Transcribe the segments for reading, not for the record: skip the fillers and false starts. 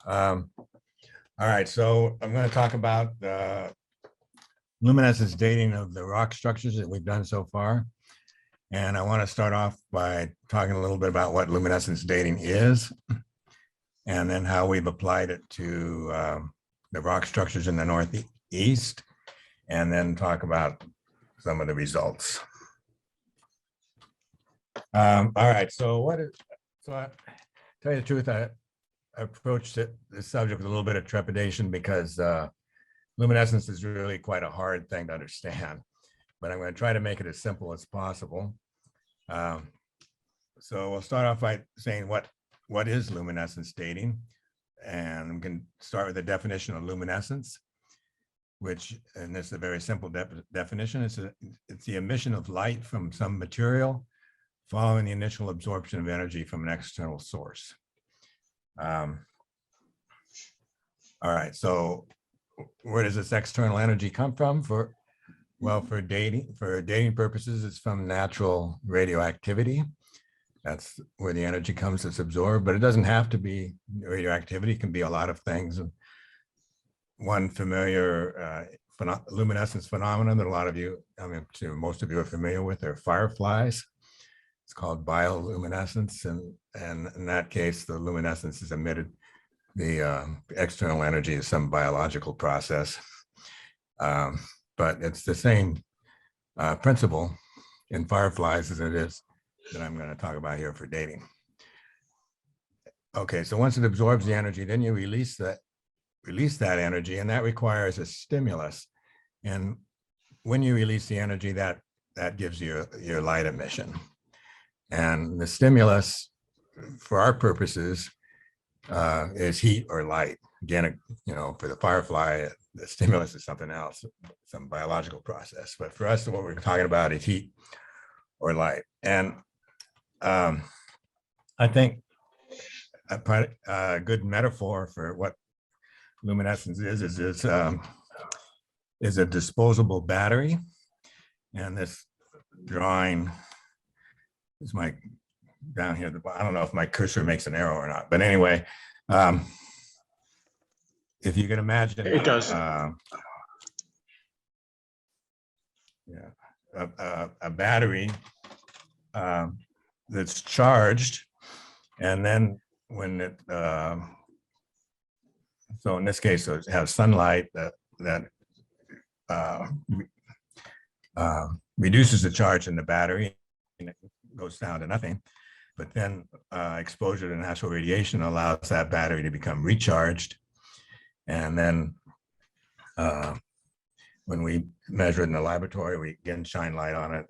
Um, all right, so I'm going to talk about luminescence dating of the rock structures that we've done so far. And I want to start off by talking a little bit about what luminescence dating is, and then how we've applied it to the rock structures in the Northeast, and then talk about some of the results. All right, so I tell you the truth, I approached this subject with a little bit of trepidation because luminescence is really quite a hard thing to understand, but I'm going to try to make it as simple as possible. So we'll start off by saying what is luminescence dating, and we can start with the definition of luminescence, which, and this is a very simple definition, it's the emission of light from some material following the initial absorption of energy from an external source. All right, so where does this external energy come from? For dating purposes, it's from natural radioactivity. That's where the energy comes, it's absorbed, but it doesn't have to be radioactivity. It can be a lot of things. One familiar luminescence phenomenon that a lot of you, most of you are familiar with, are fireflies. It's called bioluminescence, and in that case, the luminescence is emitted. The external energy is some biological process, but it's the same principle in fireflies as it is that I'm going to talk about here for dating. Okay, so once it absorbs the energy, then you release that energy, and that requires a stimulus. And when you release the energy, that gives you your light emission. And the stimulus, for our purposes, is heat or light. Again, for the firefly, the stimulus is something else, some biological process. But for us, what we're talking about is heat or light. And I think a good metaphor for what luminescence is a disposable battery. And this drawing is down here. I don't know if my cursor makes an arrow or not, but anyway, if you can imagine, it does. A battery that's charged, and then when it so in this case, it has sunlight that reduces the charge in the battery, and it goes down to nothing. But then exposure to natural radiation allows that battery to become recharged. And then when we measure it in the laboratory, we again shine light on it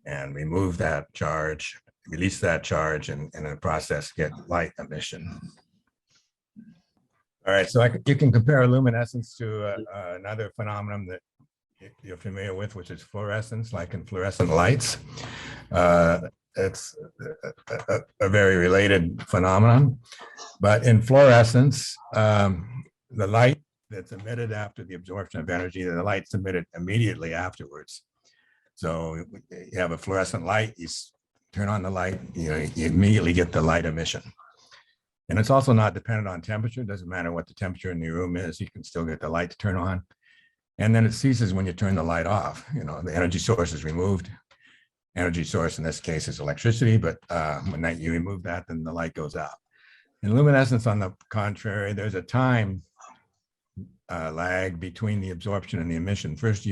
and remove that charge, release that charge, and in the process get light emission. All right, so you can compare luminescence to another phenomenon that you're familiar with, which is fluorescence, like in fluorescent lights. It's a very related phenomenon, but in fluorescence, the light that's emitted after the absorption of energy, the light's emitted immediately afterwards. So you have a fluorescent light, you turn on the light, you immediately get the light emission. And it's also not dependent on temperature. It doesn't matter what the temperature in the room is, you can still get the light to turn on. And then it ceases when you turn the light off. The energy source is removed. Energy source in this case is electricity, but when you remove that, then the light goes out. In luminescence, on the contrary, there's a time lag between the absorption and the emission. First,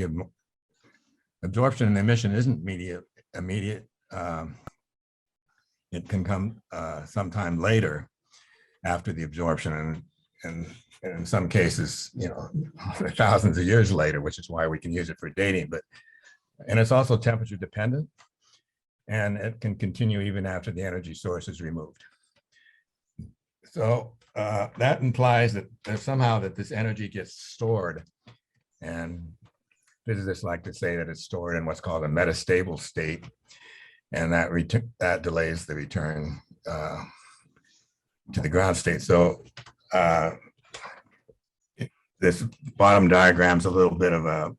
absorption and emission isn't immediate. It can come sometime later after the absorption, and in some cases, thousands of years later, which is why we can use it for dating. And it's also temperature dependent, and it can continue even after the energy source is removed. So that implies that somehow that this energy gets stored, and physicists like to say that it's stored in what's called a metastable state, and that delays the return to the ground state. So this bottom diagram is a little bit of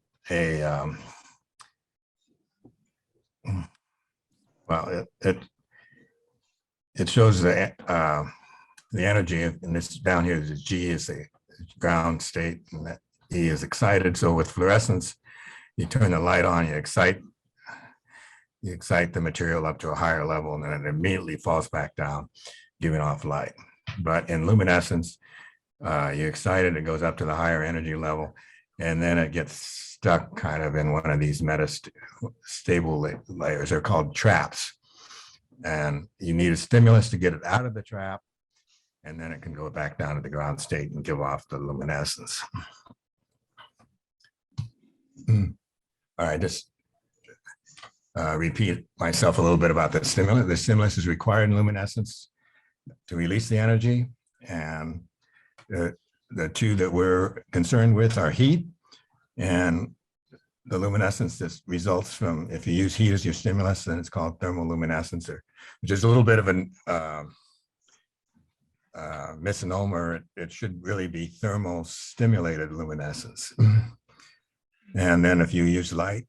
it shows the the energy, and this down here, the G is the ground state, and that E is excited. So with fluorescence, you turn the light on, you excite the material up to a higher level, and then it immediately falls back down, giving off light. But in luminescence, you excite it, it goes up to the higher energy level, and then it gets stuck kind of in one of these metastable layers. They're called traps. And you need a stimulus to get it out of the trap, and then it can go back down to the ground state and give off the luminescence. All right, just repeat myself a little bit about the stimulus. The stimulus is required in luminescence to release the energy, and the two that we're concerned with are heat, and the luminescence that results from, if you use heat as your stimulus, then it's called thermoluminescence, which is a little bit of a misnomer. It should really be thermostimulated luminescence. And then if you use light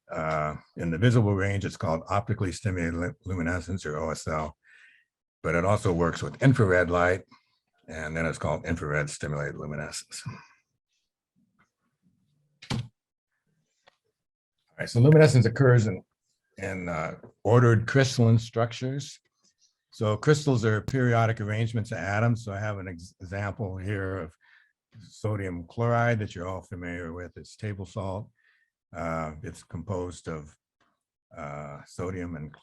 in the visible range, it's called optically stimulated luminescence, or OSL, but it also works with infrared light, and then it's called infrared stimulated luminescence. All right, so luminescence occurs in ordered crystalline structures. So crystals are periodic arrangements of atoms. So I have an example here of sodium chloride that you're all familiar with. It's table salt. It's composed of sodium and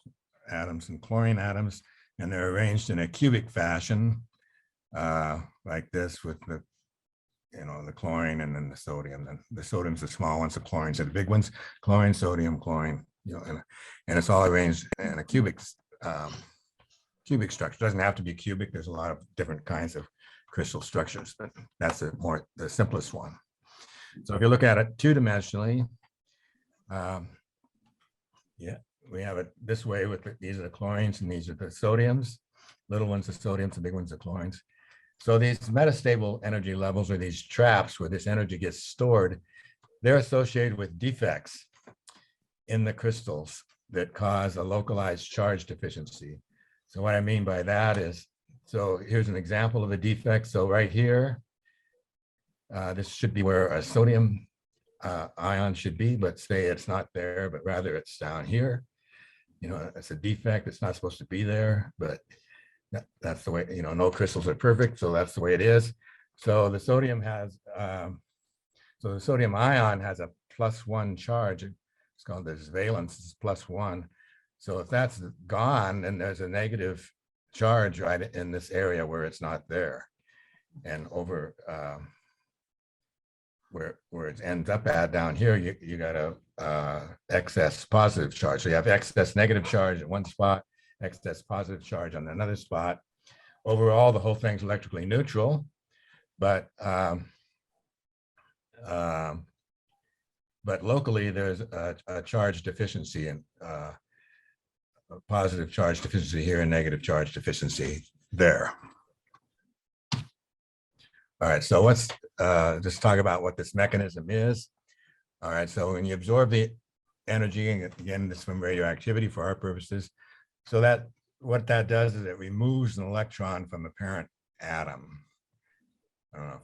atoms and chlorine atoms, and they're arranged in a cubic fashion, like this, with the the chlorine and then the sodium. And the sodium's the small ones, the chlorines are the big ones. Chlorine, sodium, chlorine, and it's all arranged in a cubic structure. It doesn't have to be cubic. There's a lot of different kinds of crystal structures, but that's the simplest one. So if you look at it two-dimensionally, we have it this way with these are the chlorines and these are the sodiums. Little ones are sodiums, the big ones are chlorines. So these metastable energy levels, or these traps where this energy gets stored, they're associated with defects in the crystals that cause a localized charge deficiency. So what I mean by that is, so here's an example of a defect. So right here, this should be where a sodium ion should be, but say it's not there, but rather it's down here. It's a defect. It's not supposed to be there, but that's the way, no crystals are perfect. So that's the way it is. So the sodium has, so the sodium ion has a +1 charge. It's called this valence, it's +1. So if that's gone, then there's a negative charge right in this area where it's not there. And over where it ends up at down here, you got a excess positive charge. So you have excess negative charge at one spot, excess positive charge on another spot. Overall, the whole thing's electrically neutral, but locally there's a charge deficiency, and a positive charge deficiency here and negative charge deficiency there. All right, so let's just talk about what this mechanism is. All right, so when you absorb the energy, and again, this is from radioactivity for our purposes, so that what that does is it removes an electron from a parent atom. I don't know.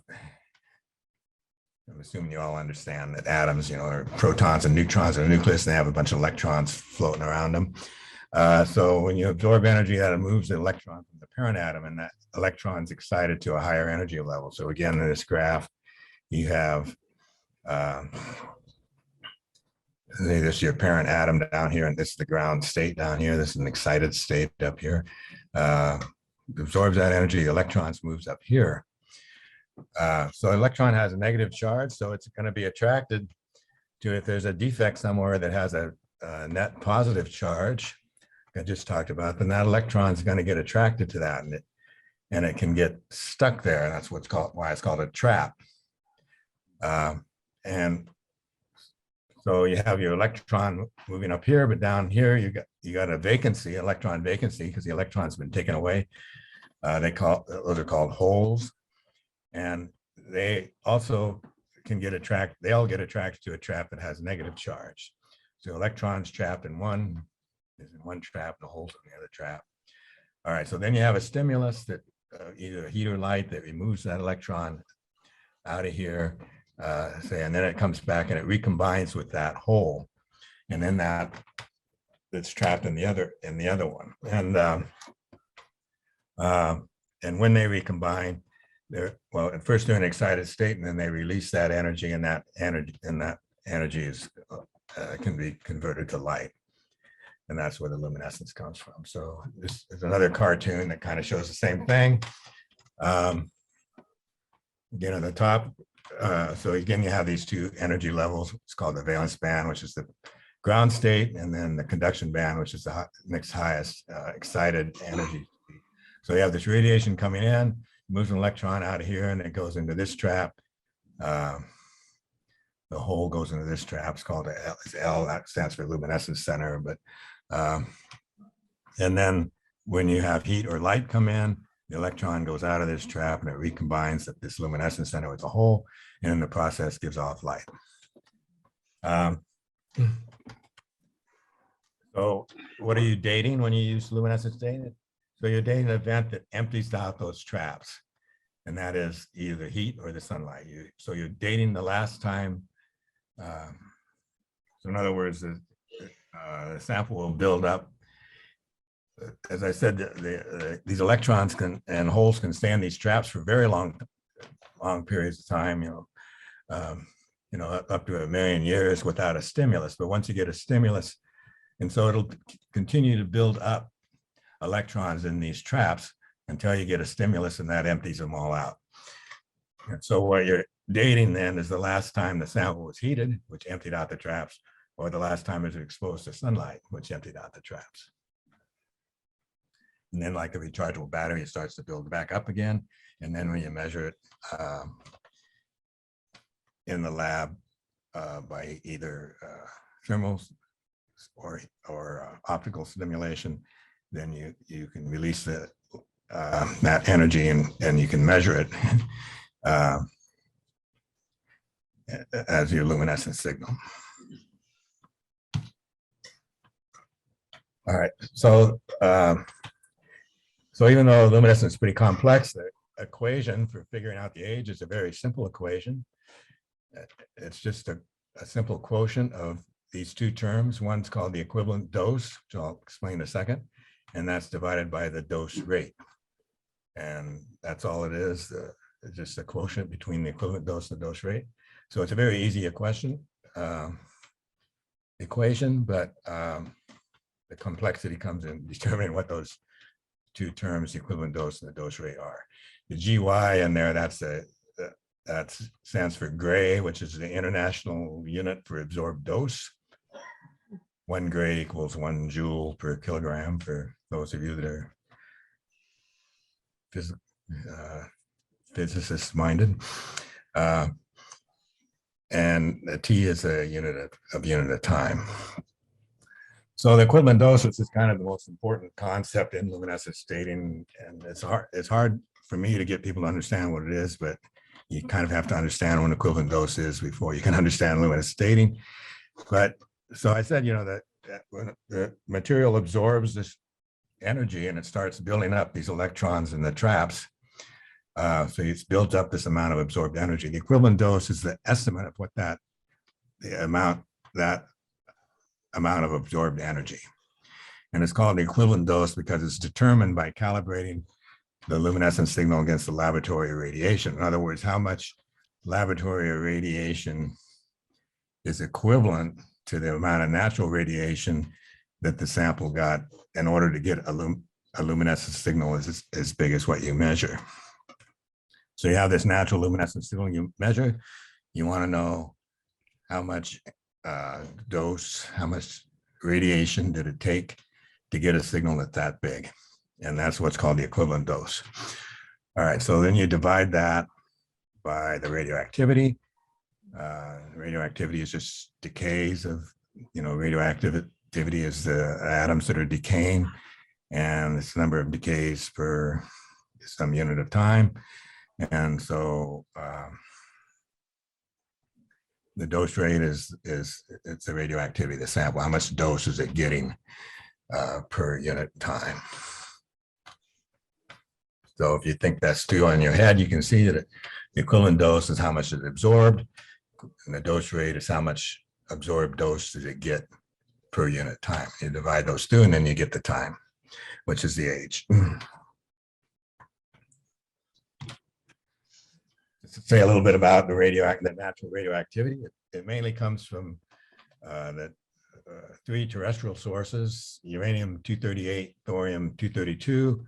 I'm assuming you all understand that atoms, are protons and neutrons in a nucleus, and they have a bunch of electrons floating around them. So when you absorb energy, that removes the electron from the parent atom, and that electron's excited to a higher energy level. So again, in this graph, you have this is your parent atom down here, and this is the ground state down here. This is an excited state up here. Absorbs that energy, the electrons moves up here. So electron has a negative charge, so it's going to be attracted to, if there's a defect somewhere that has a net positive charge, I just talked about, then that electron is going to get attracted to that, and it can get stuck there. And that's why it's called a trap. And so you have your electron moving up here, but down here you got a vacancy, electron vacancy, because the electron's been taken away. Those are called holes, and they also can get attracted. They all get attracted to a trap that has a negative charge. So electrons trapped in one is in one trap, the holes in the other trap. All right, so then you have a stimulus that either heat or light that removes that electron out of here, say, and then it comes back and it recombines with that hole, and then that's trapped in the other one. And when they recombine, at first they're in an excited state, and then they release that energy, and that energy is can be converted to light. And that's where the luminescence comes from. So this is another cartoon that kind of shows the same thing. Again, at the top, so again, you have these two energy levels. It's called the valence band, which is the ground state, and then the conduction band, which is the next highest excited energy. So you have this radiation coming in, moves an electron out of here, and it goes into this trap. The hole goes into this trap. It's called L. That stands for luminescence center. But and then when you have heat or light come in, the electron goes out of this trap and it recombines at this luminescence center with the hole, and in the process gives off light. So what are you dating when you use luminescence dating? So you're dating an event that empties out those traps, and that is either heat or the sunlight. So you're dating the last time. So in other words, the sample will build up. As I said, these electrons and holes can stay in these traps for very long periods of time. Up to 1 million years without a stimulus. But once you get a stimulus, and so it'll continue to build up electrons in these traps until you get a stimulus, and that empties them all out. And so what you're dating then is the last time the sample was heated, which emptied out the traps, or the last time it was exposed to sunlight, which emptied out the traps. And then, like a rechargeable battery, it starts to build back up again. And then when you measure it in the lab by either thermal or optical stimulation, then you can release that energy, and you can measure it as your luminescence signal. All right, so even though luminescence is pretty complex, the equation for figuring out the age is a very simple equation. It's just a simple quotient of these two terms. One's called the equivalent dose, which I'll explain in a second, and that's divided by the dose rate. And that's all it is, it's just a quotient between the equivalent dose and the dose rate. So it's a very easy equation, but the complexity comes in determining what those two terms, the equivalent dose and the dose rate, are. The GY in there, that stands for gray, which is the international unit for absorbed dose. 1 gray equals 1 joule per kilogram for those of you that are physicist minded. And the T is a unit of time. So the equivalent dose is kind of the most important concept in luminescence dating, and it's hard for me to get people to understand what it is, but you kind of have to understand what an equivalent dose is before you can understand luminescence dating. But so I said, that when the material absorbs this energy and it starts building up these electrons in the traps, so it's built up this amount of absorbed energy. The equivalent dose is the estimate of what that amount of absorbed energy. And it's called the equivalent dose because it's determined by calibrating the luminescence signal against the laboratory radiation. In other words, how much laboratory radiation is equivalent to the amount of natural radiation that the sample got in order to get a luminescence signal as big as what you measure. So you have this natural luminescence signal you measure. You want to know how much dose, how much radiation did it take to get a signal that's that big. And that's what's called the equivalent dose. All right, so then you divide that by the radioactivity. Radioactivity is just decays of, radioactivity is the atoms that are decaying, and it's the number of decays per some unit of time. And so the dose rate it's the radioactivity of the sample. How much dose is it getting per unit time? So if you think that's two in your head, you can see that the equivalent dose is how much is absorbed, and the dose rate is how much absorbed dose does it get per unit time. You divide those two, and then you get the time, which is the age. To say a little bit about the natural radioactivity, it mainly comes from the three terrestrial sources: uranium-238, thorium-232,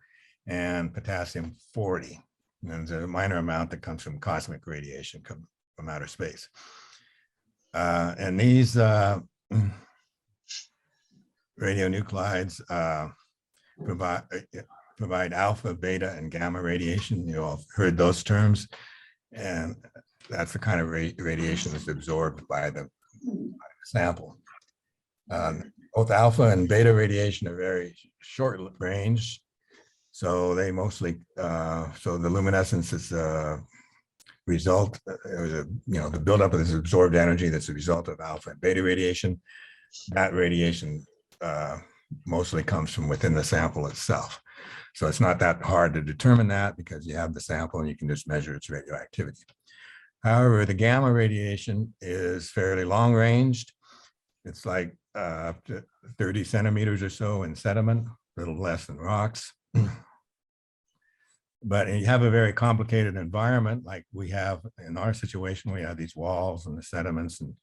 and potassium-40. And there's a minor amount that comes from cosmic radiation from outer space. And these radionuclides provide alpha, beta, and gamma radiation. You all heard those terms. And that's the kind of radiation that's absorbed by the sample. Both alpha and beta radiation are very short range. So they mostly, so the luminescence is a result, the buildup of this absorbed energy that's a result of alpha and beta radiation. That radiation mostly comes from within the sample itself. So it's not that hard to determine that because you have the sample and you can just measure its radioactivity. However, the gamma radiation is fairly long ranged. It's like up to 30 centimeters or so in sediment, a little less than rocks. But you have a very complicated environment like we have in our situation. We have these walls and the sediments and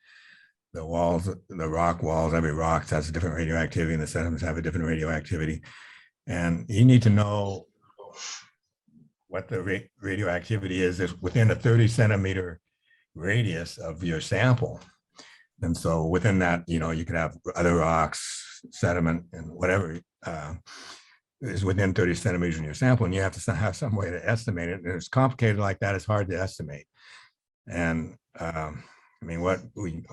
the walls, the rock walls, every rock has a different radioactivity and the sediments have a different radioactivity. And you need to know what the radioactivity is within a 30 centimeter radius of your sample. And so within that, you could have other rocks, sediment, and whatever is within 30 centimeters in your sample, and you have to have some way to estimate it. And it's complicated like that, it's hard to estimate. And I mean, what we've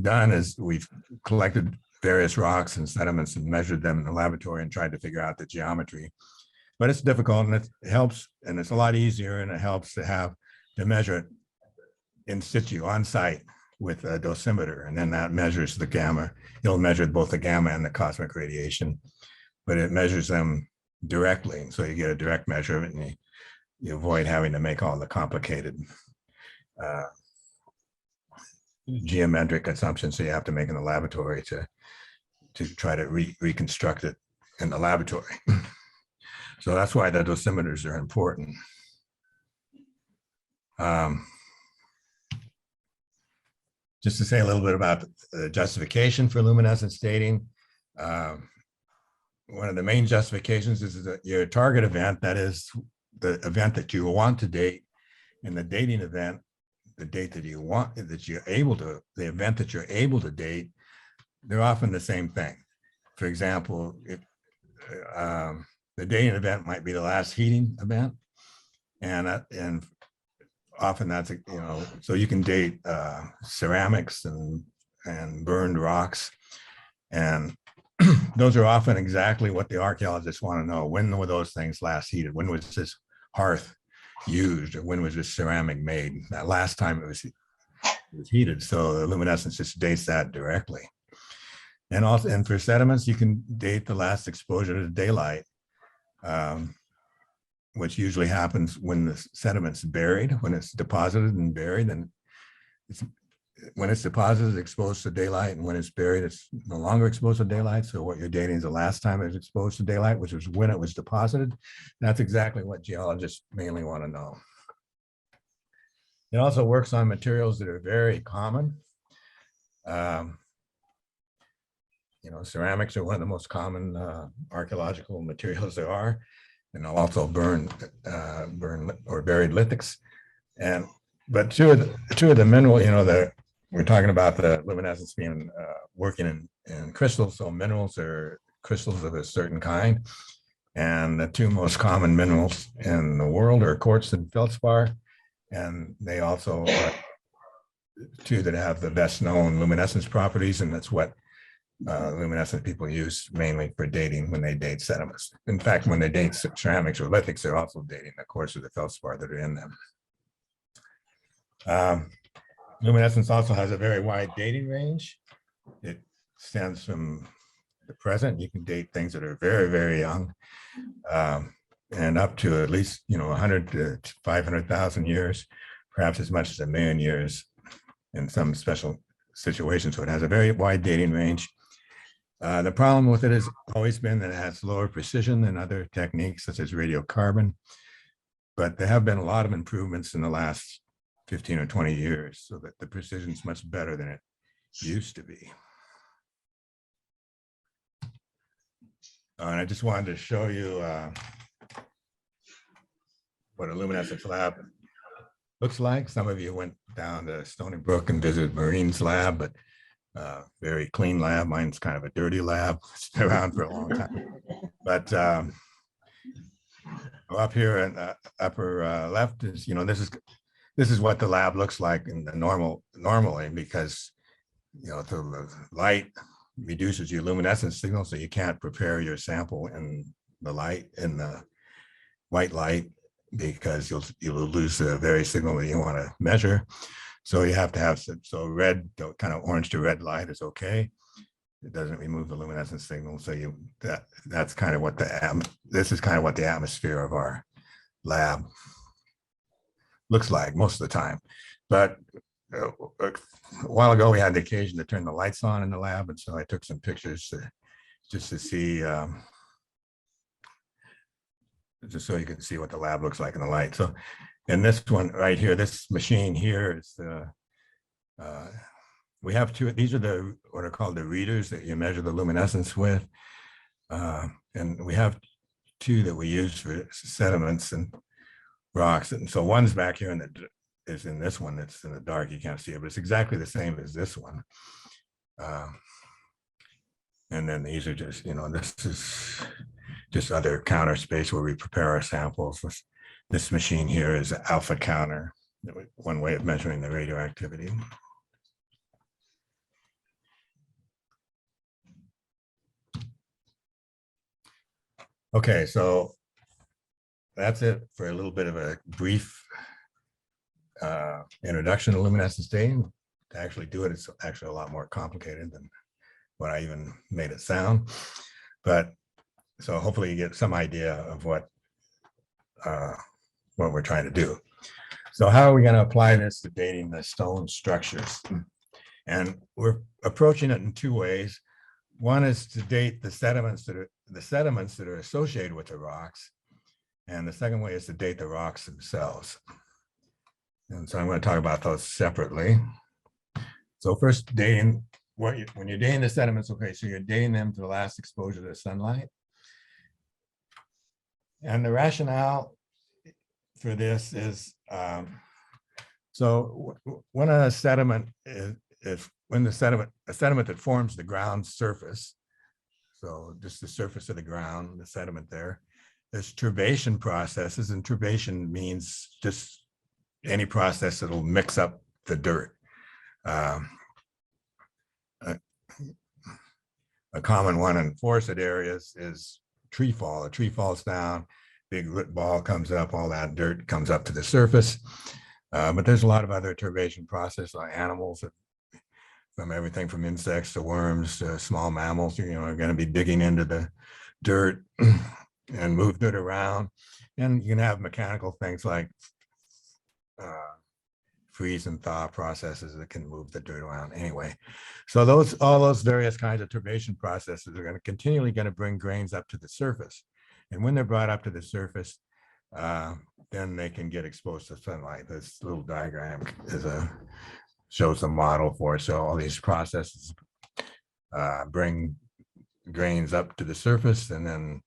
done is we've collected various rocks and sediments and measured them in the laboratory and tried to figure out the geometry. But it's difficult, and it helps, and it's a lot easier, and it helps to measure it in situ, on site, with a dosimeter, and then that measures the gamma. It'll measure both the gamma and the cosmic radiation, but it measures them directly. So you get a direct measurement, and you avoid having to make all the complicated geometric assumptions so you have to make in the laboratory to try to reconstruct it in the laboratory. So that's why the dosimeters are important. Just to say a little bit about the justification for luminescence dating. One of the main justifications is that your target event, that is the event that you want to date, and the dating event, the date that you want, that you're able to, the event that you're able to date, they're often the same thing. For example, the dating event might be the last heating event, and often that's so you can date ceramics and burned rocks, and those are often exactly what the archaeologists want to know. When were those things last heated? When was this hearth used, or when was this ceramic made? That last time it was heated. So the luminescence just dates that directly. And also, and for sediments, you can date the last exposure to daylight, which usually happens when the sediment's buried, when it's deposited and buried. And when it's deposited, it's exposed to daylight, and when it's buried, it's no longer exposed to daylight. So what you're dating is the last time it was exposed to daylight, which was when it was deposited. That's exactly what geologists mainly want to know. It also works on materials that are very common. Ceramics are one of the most common archaeological materials there are, and also burn or buried lithics. But two of the mineral, we're talking about the luminescence being working in crystals. So minerals are crystals of a certain kind, and the two most common minerals in the world are quartz and feldspar, and they also are two that have the best known luminescence properties, and that's what luminescent people use mainly for dating when they date sediments. In fact, when they date ceramics or lithics, they're also dating the quartz or the feldspar that are in them. Luminescence also has a very wide dating range. It extends from the present. You can date things that are very, very young, and up to at least 100 to 500,000 years, perhaps as much as 1,000,000 years in some special situations. So it has a very wide dating range. The problem with it has always been that it has lower precision than other techniques such as radiocarbon, but there have been a lot of improvements in the last 15 or 20 years so that the precision is much better than it used to be. And I just wanted to show you what a luminescence lab looks like. Some of you went down to Stony Brook and visited Marine's lab, but very clean lab. Mine's kind of a dirty lab. It's been around for a long time. But up here in the upper left is, this is what the lab looks like in the normally, because the light reduces your luminescence signal, so you can't prepare your sample in the white light, because you'll lose the very signal that you want to measure. So you have to have so red, kind of orange to red light is okay. It doesn't remove the luminescence signal. So that's kind of what this is kind of what the atmosphere of our lab looks like most of the time. But a while ago we had the occasion to turn the lights on in the lab, and so I took some pictures just to see. Just so you can see what the lab looks like in the light. So in this one right here, this machine here is we have two. These are what are called the readers that you measure the luminescence with, and we have two that we use for sediments and rocks. And so one's back here and is in this one that's in the dark. You can't see it, but it's exactly the same as this one. And then these are just, this is just other counter space where we prepare our samples. This machine here is an alpha counter, one way of measuring the radioactivity. Okay, so that's it for a little bit of a brief introduction to luminescence dating. To actually do it, it's actually a lot more complicated than what I even made it sound. But so hopefully you get some idea of what we're trying to do. So how are we going to apply this to dating the stone structures? And we're approaching it in two ways. One is to date the sediments that are associated with the rocks, and the second way is to date the rocks themselves. And so I'm going to talk about those separately. So first, dating. When you're dating the sediments, okay, so you're dating them to the last exposure to the sunlight. And the rationale for this is, so when a sediment is when a sediment that forms the ground surface, so just the surface of the ground, the sediment there's turbation processes, and turbation means just any process that'll mix up the dirt. A common one in forested areas is tree fall. A tree falls down, big root ball comes up, all that dirt comes up to the surface. But there's a lot of other turbation processes, like animals, from everything from insects to worms to small mammals, are going to be digging into the dirt and move dirt around. And you can have mechanical things like freeze and thaw processes that can move the dirt around anyway. So all those various kinds of turbation processes are continually going to bring grains up to the surface. And when they're brought up to the surface, then they can get exposed to sunlight. This little diagram shows a model for it. So all these processes bring grains up to the surface, and then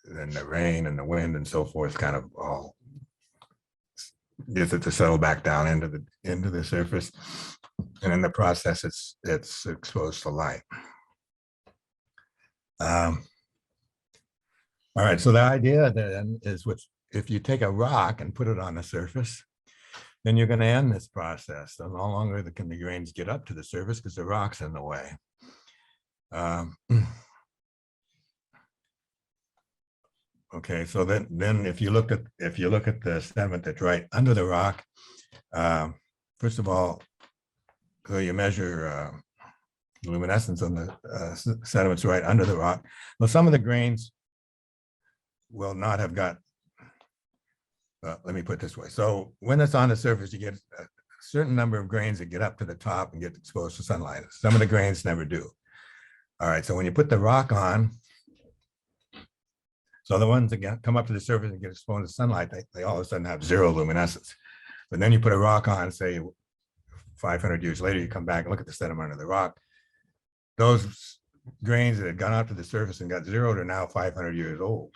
the rain and the wind and so forth kind of all gets it to settle back down into the surface, and in the process it's exposed to light. All right, so the idea then is if you take a rock and put it on the surface, then you're going to end this process. So no longer can the grains get up to the surface because the rock's in the way. Okay, so then if you look at the sediment that's right under the rock, first of all, so you measure luminescence on the sediments right under the rock. Well, some of the grains will not have got, let me put it this way. So when it's on the surface, you get a certain number of grains that get up to the top and get exposed to sunlight. Some of the grains never do. All right, so when you put the rock on, so the ones that come up to the surface and get exposed to sunlight, they all of a sudden have zero luminescence. But then you put a rock on, say 500 years later, you come back and look at the sediment under the rock. Those grains that had gone up to the surface and got zeroed are now 500 years old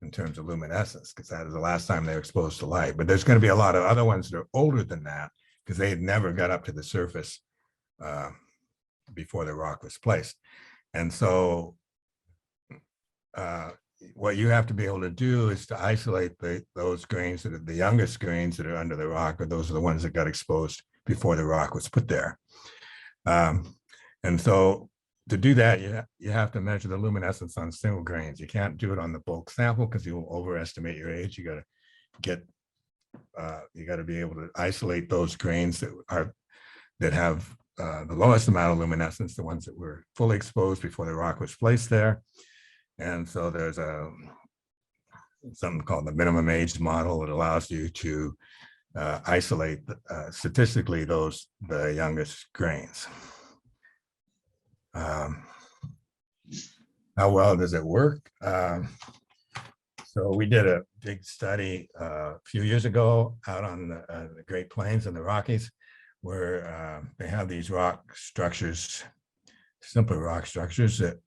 in terms of luminescence, because that is the last time they were exposed to light. But there's going to be a lot of other ones that are older than that, because they had never got up to the surface before the rock was placed. And so what you have to be able to do is to isolate those grains that are the youngest grains that are under the rock, or those are the ones that got exposed before the rock was put there. And so to do that, you have to measure the luminescence on single grains. You can't do it on the bulk sample because you'll overestimate your age. You got to be able to isolate those grains that have the lowest amount of luminescence, the ones that were fully exposed before the rock was placed there. And so there's something called the minimum age model that allows you to isolate statistically the youngest grains. How well does it work? So we did a big study a few years ago out on the Great Plains and the Rockies, where they have these rock structures, simple rock structures that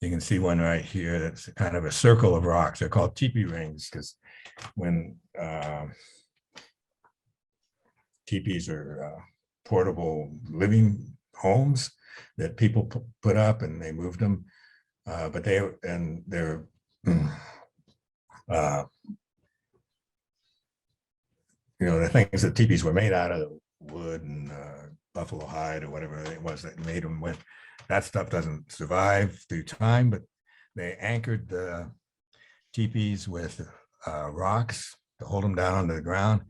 you can see one right here that's kind of a circle of rocks. They're called teepee rings because when teepees are portable living homes that people put up and they moved them, but they're the things that teepees were made out of, wood and buffalo hide or whatever it was that made them with. That stuff doesn't survive through time, but they anchored the teepees with rocks to hold them down onto the ground,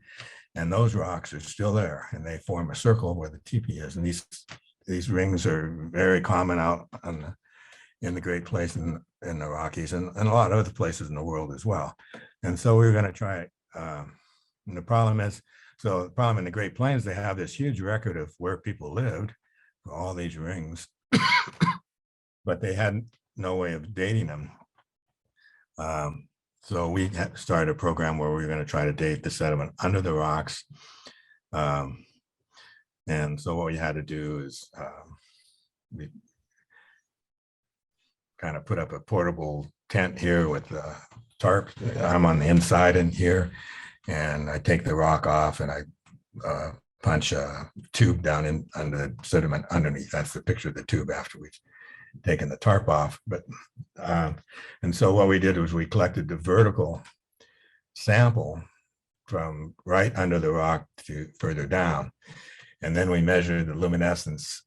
and those rocks are still there, and they form a circle where the teepee is. And these rings are very common out in the Great Plains in the Rockies and a lot of other places in the world as well. And so we were going to try it. And the problem in the Great Plains, they have this huge record of where people lived for all these rings, but they had no way of dating them. So we started a program where we were going to try to date the sediment under the rocks. And so what we had to do is we kind of put up a portable tent here with a tarp. I'm on the inside in here, and I take the rock off and I punch a tube down in under the sediment underneath. That's the picture of the tube after we've taken the tarp off. But and so what we did was we collected the vertical sample from right under the rock to further down, and then we measured the luminescence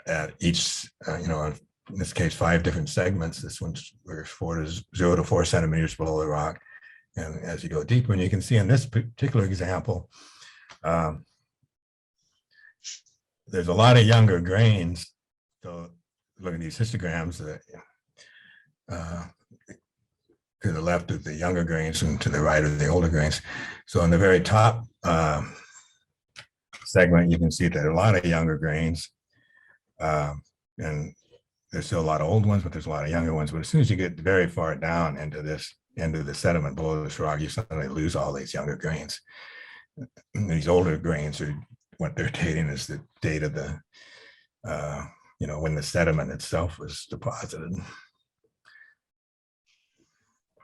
at each, in this case, 5 different segments. This one's 0 to 4 centimeters below the rock. And as you go deeper, and you can see in this particular example, there's a lot of younger grains. So look at these histograms to the left of the younger grains and to the right of the older grains. So in the very top segment, you can see there are a lot of younger grains. And there's still a lot of old ones, but there's a lot of younger ones. But as soon as you get very far down into the sediment below this rock, you suddenly lose all these younger grains. And these older grains are what they're dating is the date of the, when the sediment itself was deposited.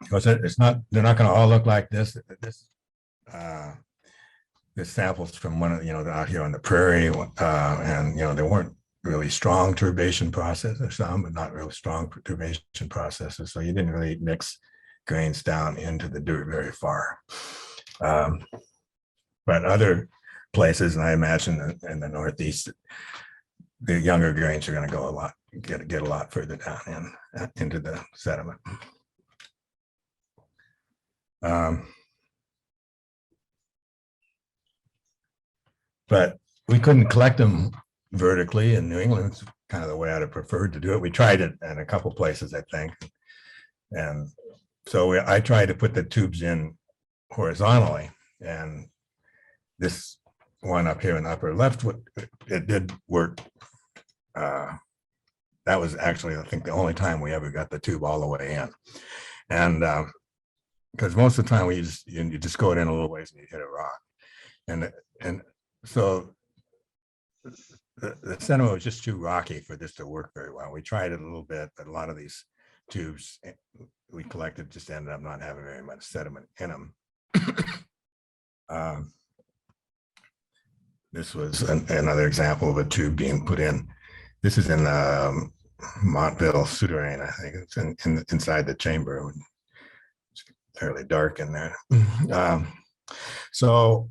Because they're not going to all look like this. This samples from one of, out here on the prairie, and, there weren't really strong turbation processes, some, but not really strong turbation processes. So you didn't really mix grains down into the dirt very far. But other places, and I imagine in the Northeast, the younger grains are going to go get a lot further down into the sediment. But we couldn't collect them vertically in New England. It's kind of the way I'd have preferred to do it. We tried it in a couple places, I think. And so I tried to put the tubes in horizontally, and this one up here in the upper left, it did work. That was actually, I think, the only time we ever got the tube all the way in. And because most of the time you just go it in a little ways and you hit a rock. And so the sediment was just too rocky for this to work very well. We tried it a little bit, but a lot of these tubes we collected just ended up not having very much sediment in them. This was another example of a tube being put in. This is in Montville Souterrain, I think. It's inside the chamber. It's fairly dark in there. So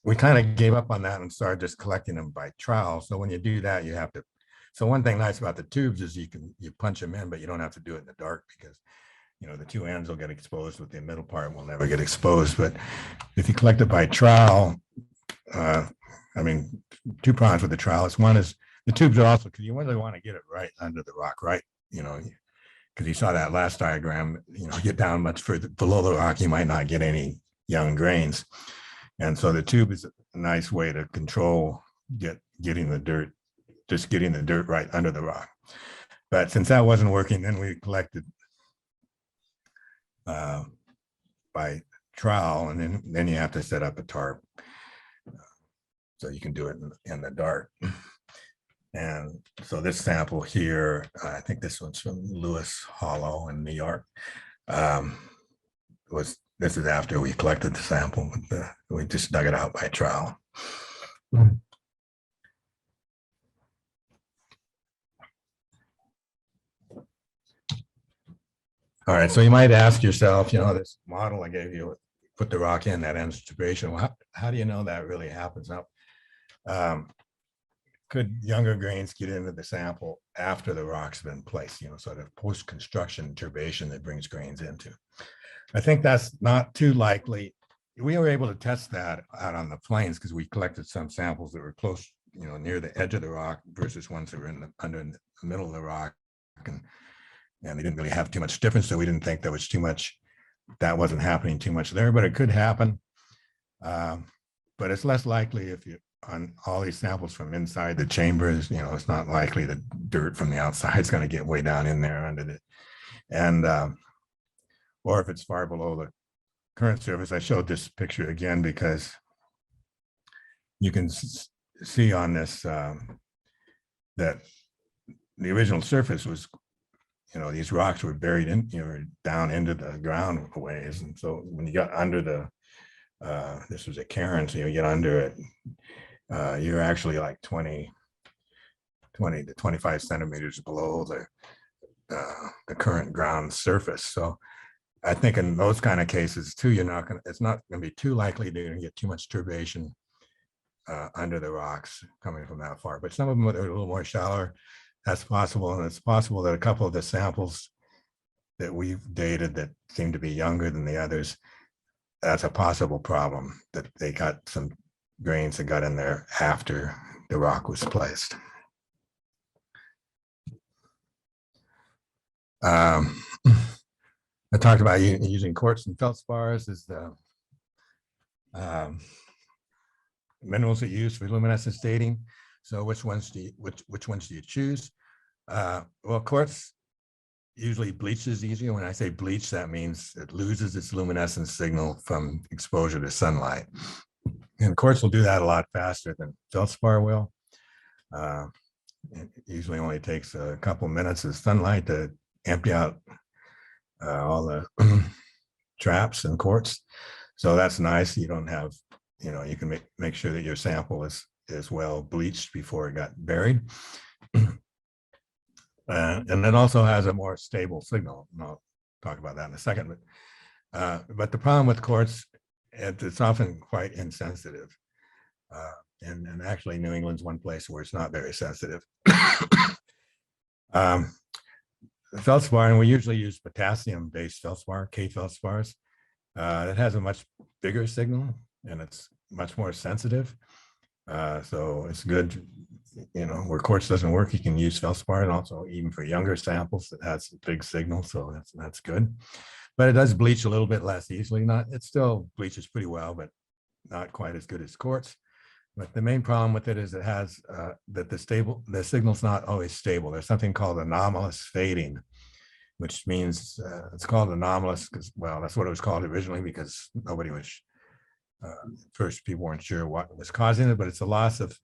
we kind of gave up on that and started just collecting them by trowel. So when you do that, you have to. So one thing nice about the tubes is you punch them in, but you don't have to do it in the dark because the two ends will get exposed, but the middle part will never get exposed. But if you collect it by trowel, I mean, two problems with the trowel. One is the tubes are also, because you really want to get it right under the rock, right? Because you saw that last diagram, get down much further below the rock, you might not get any young grains. And so the tube is a nice way to control getting the dirt, just getting the dirt right under the rock. But since that wasn't working, then we collected by trowel, and then you have to set up a tarp so you can do it in the dark. And so this sample here, I think this one's from Lewis Hollow in New York. This is after we collected the sample. We just dug it out by trowel. All right, so you might ask yourself, this model I gave you, put the rock in, that ends turbation. Well, how do you know that really happens? Now, could younger grains get into the sample after the rock's been placed, sort of post-construction turbation that brings grains into? I think that's not too likely. We were able to test that out on the plains because we collected some samples that were close, near the edge of the rock versus ones that were under the middle of the rock. And they didn't really have too much difference. So we didn't think there was too much, that wasn't happening too much there, but it could happen. But it's less likely if you, on all these samples from inside the chambers, it's not likely the dirt from the outside is going to get way down in there under it. And, or if it's far below the current surface. I showed this picture again because you can see on this that the original surface was, these rocks were buried in, down into the ground a ways. And so when you got under the, this was a cairn, so you get under it, you're actually like 20 to 25 centimeters below the current ground surface. So I think in those kind of cases too, it's not going to be too likely to get too much turbation under the rocks coming from that far. But some of them are a little more shallower. That's possible. And it's possible that a couple of the samples that we've dated that seem to be younger than the others, that's a possible problem, that they got some grains that got in there after the rock was placed. I talked about using quartz and feldspars as the minerals that you use for luminescence dating. So which ones do you choose? Well, quartz usually bleaches easier. When I say bleach, that means it loses its luminescence signal from exposure to sunlight. And quartz will do that a lot faster than feldspar will. It usually only takes a couple minutes of sunlight to empty out all the traps and quartz. So that's nice. You don't have, you can make sure that your sample is well bleached before it got buried. And it also has a more stable signal. And I'll talk about that in a second. But the problem with quartz, it's often quite insensitive. And actually New England's one place where it's not very sensitive. Feldspar, and we usually use potassium-based feldspar, K feldspars. It has a much bigger signal and it's much more sensitive. So it's good where quartz doesn't work, you can use feldspar, and also even for younger samples, it has a big signal, so that's good. But it does bleach a little bit less easily. It still bleaches pretty well, but not quite as good as quartz. But the main problem with it is it has that the signal's not always stable. There's something called anomalous fading, which means it's called anomalous because, well, that's what it was called originally, because nobody was first, people weren't sure what was causing it, but it's a loss of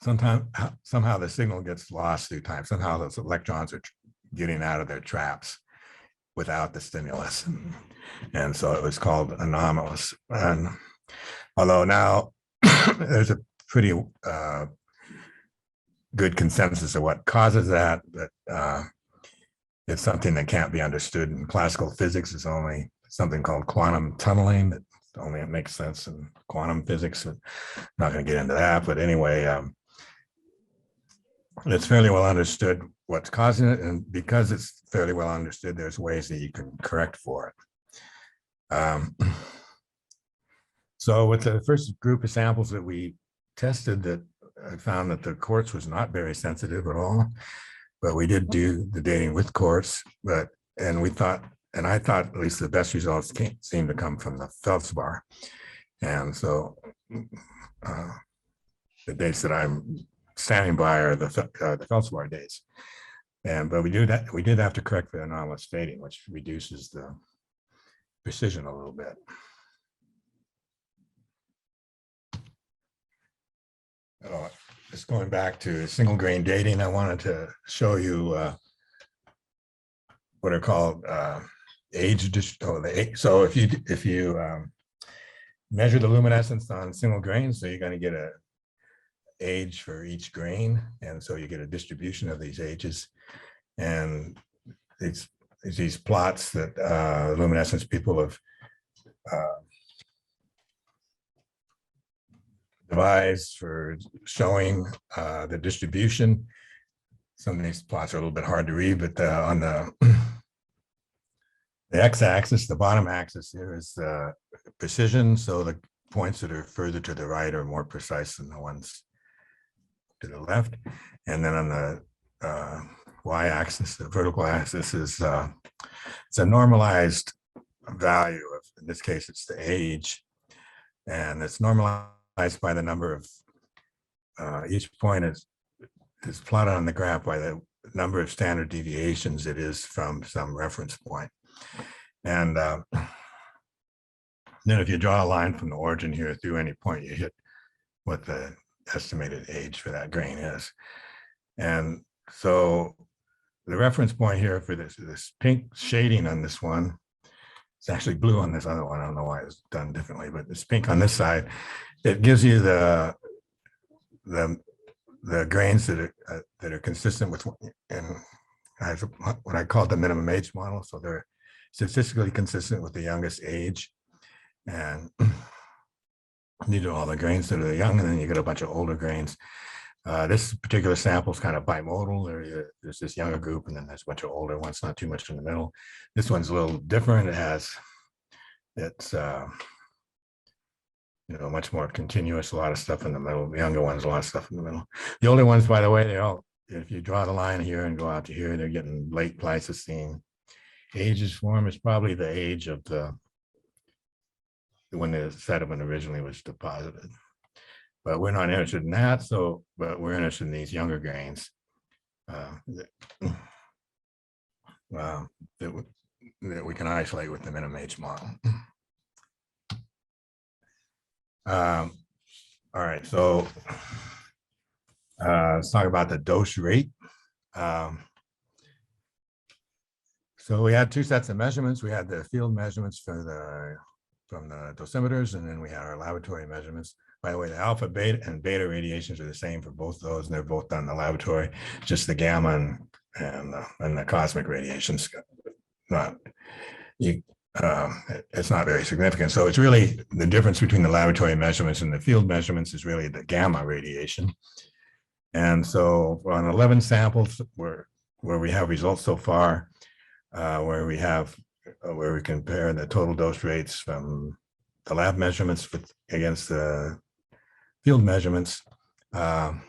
somehow the signal gets lost through time. Somehow those electrons are getting out of their traps without the stimulus. And so it was called anomalous. And although now there's a pretty good consensus of what causes that, but it's something that can't be understood in classical physics. It's only something called quantum tunneling that only makes sense in quantum physics. I'm not going to get into that, but anyway, it's fairly well understood what's causing it, and because it's fairly well understood, there's ways that you can correct for it. So with the first group of samples that we tested, that I found that the quartz was not very sensitive at all, but we did do the dating with quartz, and I thought at least the best results seemed to come from the feldspar. And so the dates that I'm standing by are the feldspar dates. But we did have to correct for anomalous fading, which reduces the precision a little bit. Just going back to single grain dating, I wanted to show you what are called age. So if you measure the luminescence on single grains, so you're going to get a age for each grain, and so you get a distribution of these ages. And it's these plots that luminescence people have devised for showing the distribution. Some of these plots are a little bit hard to read, but on the x-axis, the bottom axis here is precision. So the points that are further to the right are more precise than the ones to the left. And then on the y-axis, the vertical axis, is it's a normalized value of, in this case, it's the age, and it's normalized by the number of each point is plotted on the graph by the number of standard deviations it is from some reference point. And then if you draw a line from the origin here through any point, you hit what the estimated age for that grain is. And so the reference point here for this pink shading on this one, it's actually blue on this other one. I don't know why it's done differently, but it's pink on this side. It gives you the grains that are consistent with, and what I call the minimum age model. So they're statistically consistent with the youngest age, and you do all the grains that are young, and then you get a bunch of older grains. This particular sample is kind of bimodal. There's this younger group, and then there's a bunch of older ones, not too much in the middle. This one's a little different. It's much more continuous, a lot of stuff in the middle. The younger ones, a lot of stuff in the middle. The older ones, by the way, if you draw the line here and go out to here, they're getting late Pleistocene. Ages form is probably the age of when the sediment originally was deposited. But we're not interested in that. But we're interested in these younger grains that we can isolate with the minimum age model. All right, so let's talk about the dose rate. So we had two sets of measurements. We had the field measurements from the dosimeters, and then we had our laboratory measurements. By the way, the alpha, beta, and beta radiations are the same for both those, and they're both done in the laboratory. Just the gamma and the cosmic radiations, it's not very significant. So it's really the difference between the laboratory measurements and the field measurements is really the gamma radiation. And so on 11 samples where we have results so far, where we compare the total dose rates from the lab measurements against the field measurements, Um,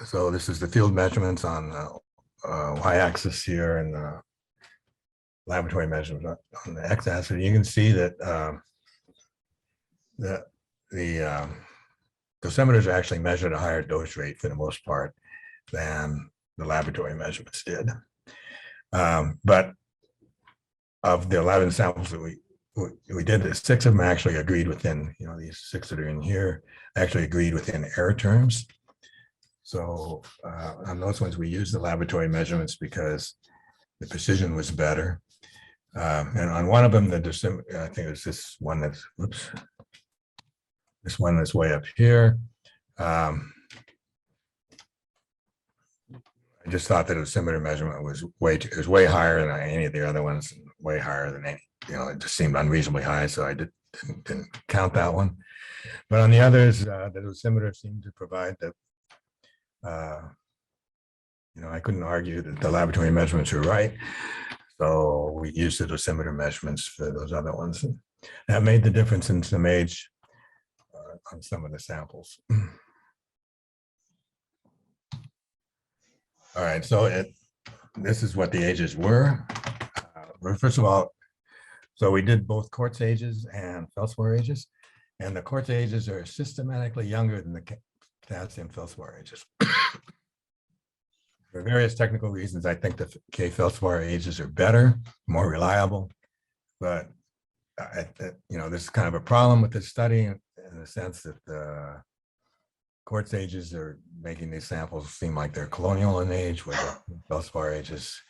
so this is the field measurements on the y-axis here, and the laboratory measurements on the x-axis. You can see that the dosimeters are actually measured at a higher dose rate for the most part than the laboratory measurements did. But of the 11 samples that we did, 6 of them actually agreed within, these 6 that are in here actually agreed within error terms. So on those ones, we used the laboratory measurements because the precision was better. And on one of them, I think it was this one that's, this one that's way up here. I just thought that the dosimeter measurement was way higher than any of the other ones, way higher than any, it just seemed unreasonably high. So I didn't count that one. But on the others, the dosimeter seemed to provide the, I couldn't argue that the laboratory measurements were right. So we used the dosimeter measurements for those other ones. And that made the difference in some age on some of the samples. All right, so this is what the ages were. First of all, so we did both quartz ages and feldspar ages, and the quartz ages are systematically younger than the potassium feldspar ages. For various technical reasons, I think the K feldspar ages are better, more reliable, but this is kind of a problem with this study in the sense that the quartz ages are making these samples seem like they're colonial in age, where the feldspar ages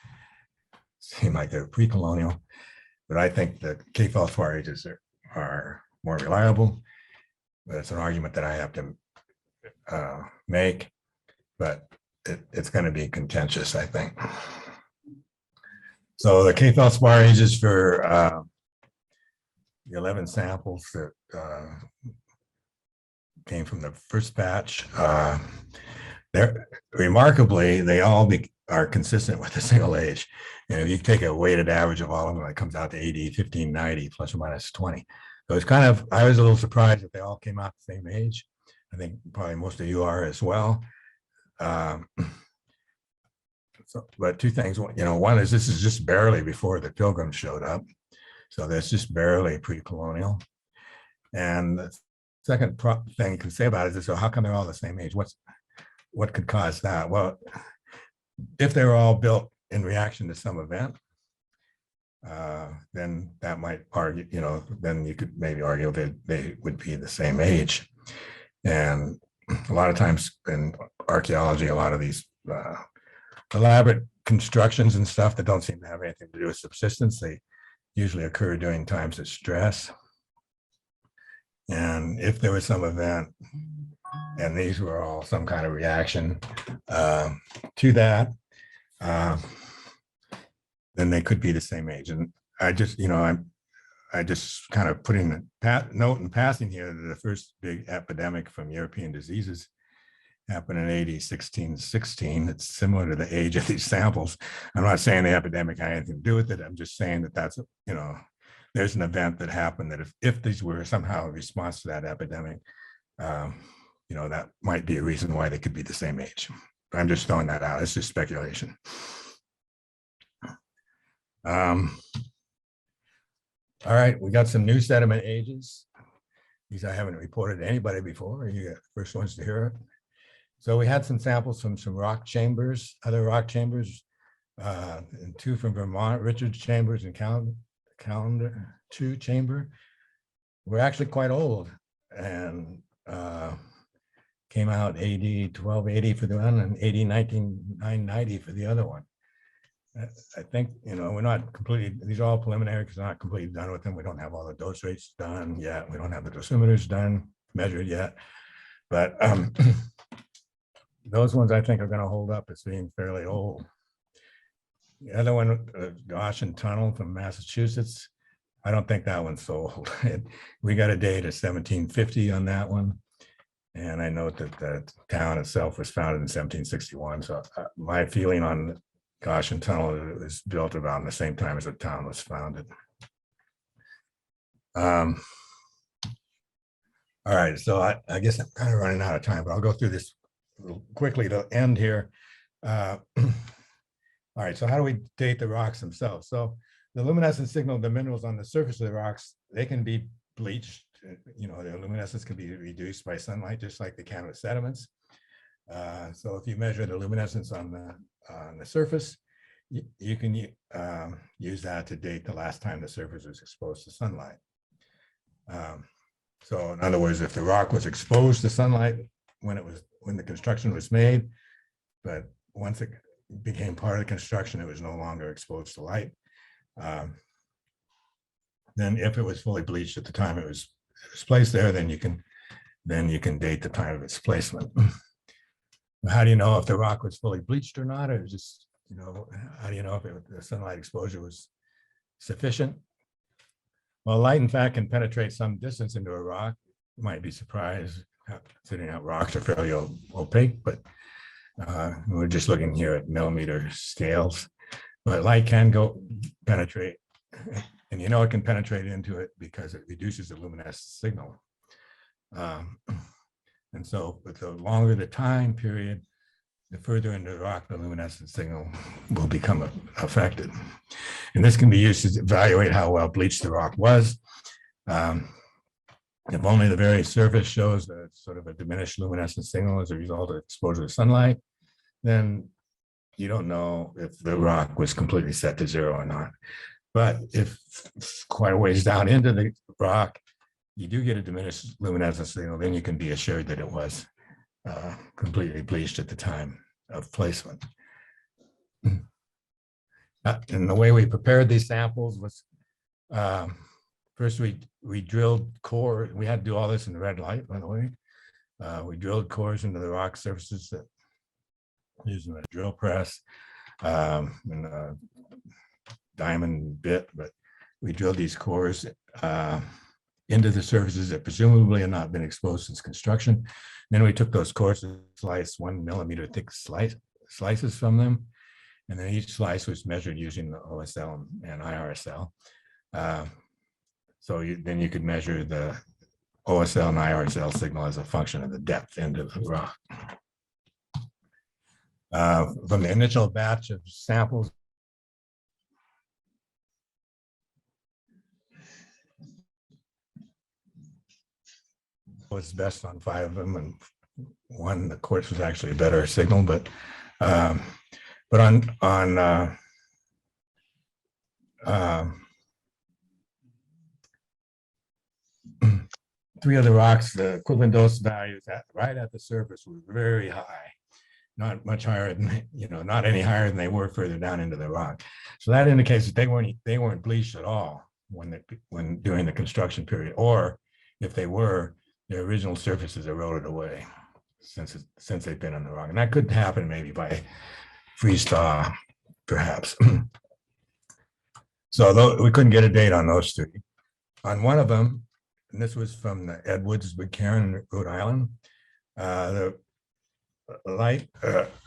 seem like they're pre-colonial. But I think the K feldspar ages are more reliable. But it's an argument that I have to make, but it's going to be contentious, I think. So the K feldspar ages for the 11 samples that came from the first batch, remarkably, they all are consistent with a single age. And if you take a weighted average of all of them, it comes out to 80, 15, 90, plus or minus 20. So it's kind of, I was a little surprised that they all came out the same age. I think probably most of you are as well. But two things, one is this is just barely before the Pilgrims showed up. So that's just barely pre-colonial. And the second thing you can say about it is, so how come they're all the same age? What could cause that? Well, if they were all built in reaction to some event, then that might argue, then you could maybe argue that they would be the same age. And a lot of times in archaeology, a lot of these elaborate constructions and stuff that don't seem to have anything to do with subsistence, they usually occur during times of stress. And if there was some event, and these were all some kind of reaction to that, then they could be the same age. And I just, I just kind of put in a note in passing here that the first big epidemic from European diseases happened in AD 1616. It's similar to the age of these samples. I'm not saying the epidemic had anything to do with it. I'm just saying that that's, there's an event that happened that if these were somehow a response to that epidemic, that might be a reason why they could be the same age. But I'm just throwing that out. It's just speculation. All right, we got some new sediment ages. These I haven't reported to anybody before. You got the first ones to hear it. So we had some samples from some rock chambers, other rock chambers, and 2 from Vermont, Richards Chambers and Calendar 2 chamber. Were actually quite old and came out AD 1280 for the one and AD 990 for the other one. I think, we're not completely, these are all preliminary because we're not completely done with them. We don't have all the dose rates done yet. We don't have the dosimeters done, measured yet. But those ones I think are going to hold up as being fairly old. The other one, Goshen Tunnel from Massachusetts, I don't think that one's so old. We got a date of 1750 on that one. And I note that the town itself was founded in 1761. So my feeling on Goshen Tunnel was built around the same time as the town was founded. All All right, so I guess I'm kind of running out of time, but I'll go through this quickly to end here. All right, so how do we date the rocks themselves? So the luminescence signal, the minerals on the surface of the rocks, they can be bleached. The luminescence can be reduced by sunlight, just like they can with sediments. So if you measure the luminescence on the surface, you can use that to date the last time the surface was exposed to sunlight. So in other words, if the rock was exposed to sunlight when the construction was made, but once it became part of the construction, it was no longer exposed to light. Then if it was fully bleached at the time it was placed there, then you can date the time of its placement. How do you know if the rock was fully bleached or not? Or just, how do you know if the sunlight exposure was sufficient? Well, light, in fact, can penetrate some distance into a rock. You might be surprised, considering that rocks are fairly opaque, but we're just looking here at millimeter scales. But light can penetrate, and it can penetrate into it because it reduces the luminescence signal. And so, with the longer the time period, the further into the rock, the luminescence signal will become affected. And this can be used to evaluate how well bleached the rock was. If only the very surface shows sort of a diminished luminescence signal as a result of exposure to sunlight, then you don't know if the rock was completely set to zero or not. But if quite a ways down into the rock, you do get a diminished luminescence signal, then you can be assured that it was completely bleached at the time of placement. And the way we prepared these samples was first we drilled core. We had to do all this in red light, by the way. We drilled cores into the rock surfaces using a drill press and a diamond bit, but we drilled these cores into the surfaces that presumably had not been exposed since construction. Then we took those cores and sliced 1 millimeter thick slices from them. And then each slice was measured using the OSL and IRSL. So then you could measure the OSL and IRSL signal as a function of the depth into the rock. From the initial batch of samples, was best on 5 of them, and one, the quartz, was actually a better signal, but on 3 of the rocks, the equivalent dose values right at the surface were very high, not much higher than, not any higher than they were further down into the rock. So that indicates that they weren't bleached at all when during the construction period, or if they were, their original surfaces eroded away since they've been on the rock. And that could happen maybe by freeze thaw, perhaps. So we couldn't get a date on those 3. On one of them, and this was from the Edwards Big Cairn in Rhode Island, the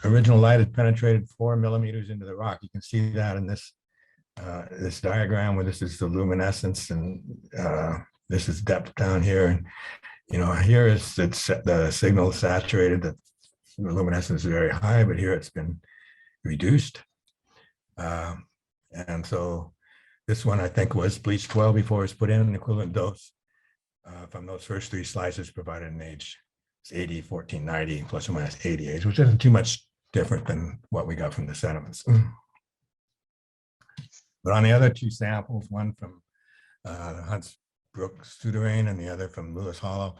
original light had penetrated 4 millimeters into the rock. You can see that in this diagram, where this is the luminescence and this is depth down here. And here is the signal saturated, the luminescence is very high, but here it's been reduced. And so this one, I think, was bleached well before it's put in an equivalent dose from those first 3 slices provided an age. It's 80, 14, 90, plus or minus 80 age, which isn't too much different than what we got from the sediments. But on the other 2 samples, one from Hunts Brook Souterrain and the other from Lewis Hollow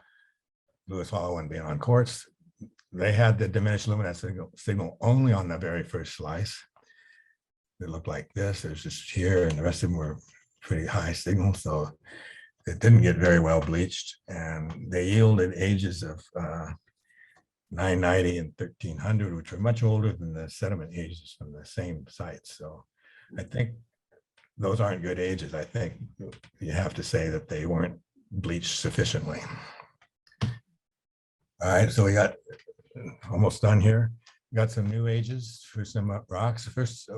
one being on quartz, they had the diminished luminescence signal only on the very first slice. It looked like this. It was just here, and the rest of them were pretty high signal, so it didn't get very well bleached, and they yielded ages of 990 and 1300, which were much older than the sediment ages from the same sites. So I think those aren't good ages. I think you have to say that they weren't bleached sufficiently. All right, so we got almost done here. We got some new ages for some rocks. First,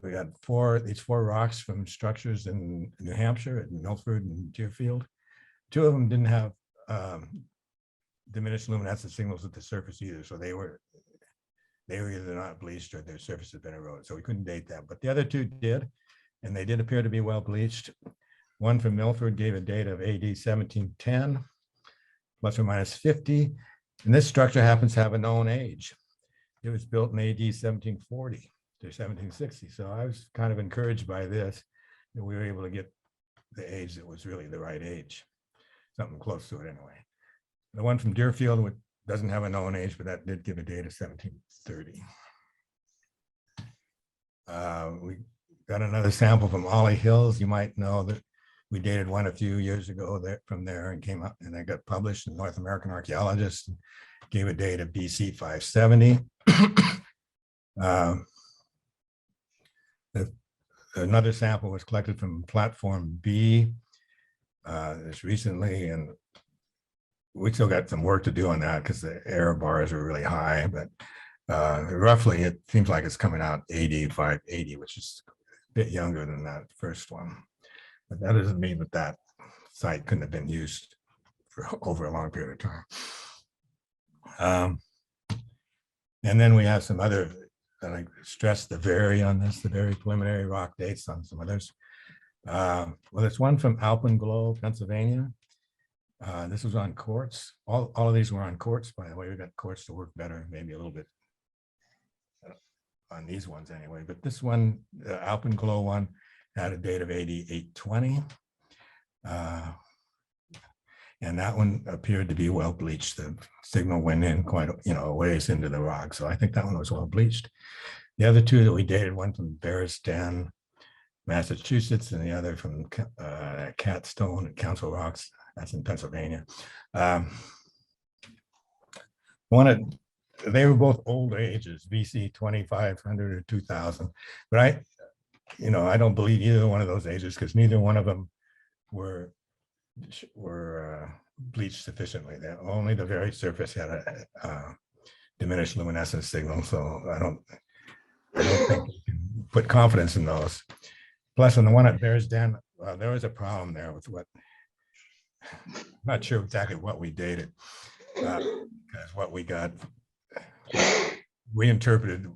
we got these four rocks from structures in New Hampshire at Milford and Deerfield. Two of them didn't have diminished luminescence signals at the surface either. So they were either not bleached or their surface had been eroded. So we couldn't date them. But the other two did, and they did appear to be well bleached. One from Milford gave a date of AD 1710, plus or minus 50. And this structure happens to have a known age. It was built in AD 1740 to 1760. So I was kind of encouraged by this, that we were able to get the age that was really the right age, something close to it anyway. The one from Deerfield doesn't have a known age, but that did give a date of 1730. We got another sample from Ollie Hills. You might know that we dated one a few years ago from there and came up, and they got published in North American Archaeologist, gave a date of BC 570. Another sample was collected from platform B this recently, and we still got some work to do on that because the error bars are really high, but roughly it seems like it's coming out 580, which is a bit younger than that first one. But that doesn't mean that site couldn't have been used for over a long period of time. And then we have some other, and I stress the very preliminary rock dates on some others. Well, there's one from Alpenglow, Pennsylvania. This was on quartz. All of these were on quartz, by the way. We got quartz to work better, maybe a little bit on these ones anyway. But this one, the Alpenglow one, had a date of 820. And that one appeared to be well bleached. The signal went in quite a ways into the rock. So I think that one was well bleached. The other two that we dated, one from Bear's Den, Massachusetts, and the other from Catstone and Council Rocks, that's in Pennsylvania. They were both old ages, BC 2500 or 2000. But I don't believe either one of those ages because neither one of them were bleached sufficiently. Only the very surface had a diminished luminescence signal. So I don't think you can put confidence in those. Plus, on the one at Bear's Den, there was a problem there with I'm not sure exactly what we dated, because what we got, we interpreted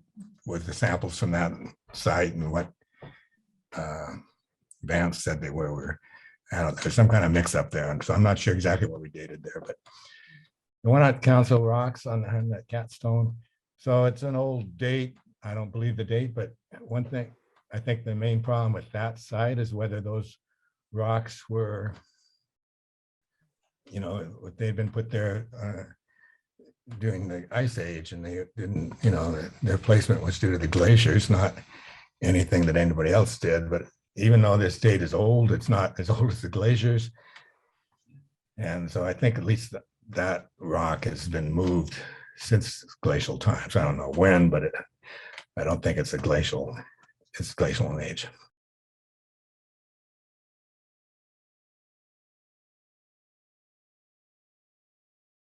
with the samples from that site and what Vance said they were. There's some kind of mix up there, and so I'm not sure exactly what we dated there. But the one at Council Rocks on that Catstone, so it's an old date. I don't believe the date, but one thing, I think the main problem with that site is whether those rocks were, they'd been put there during the ice age, and they didn't, their placement was due to the glaciers, not anything that anybody else did. But even though this date is old, it's not as old as the glaciers. And so I think at least that rock has been moved since glacial times. I don't know when, but I don't think it's glacial in age.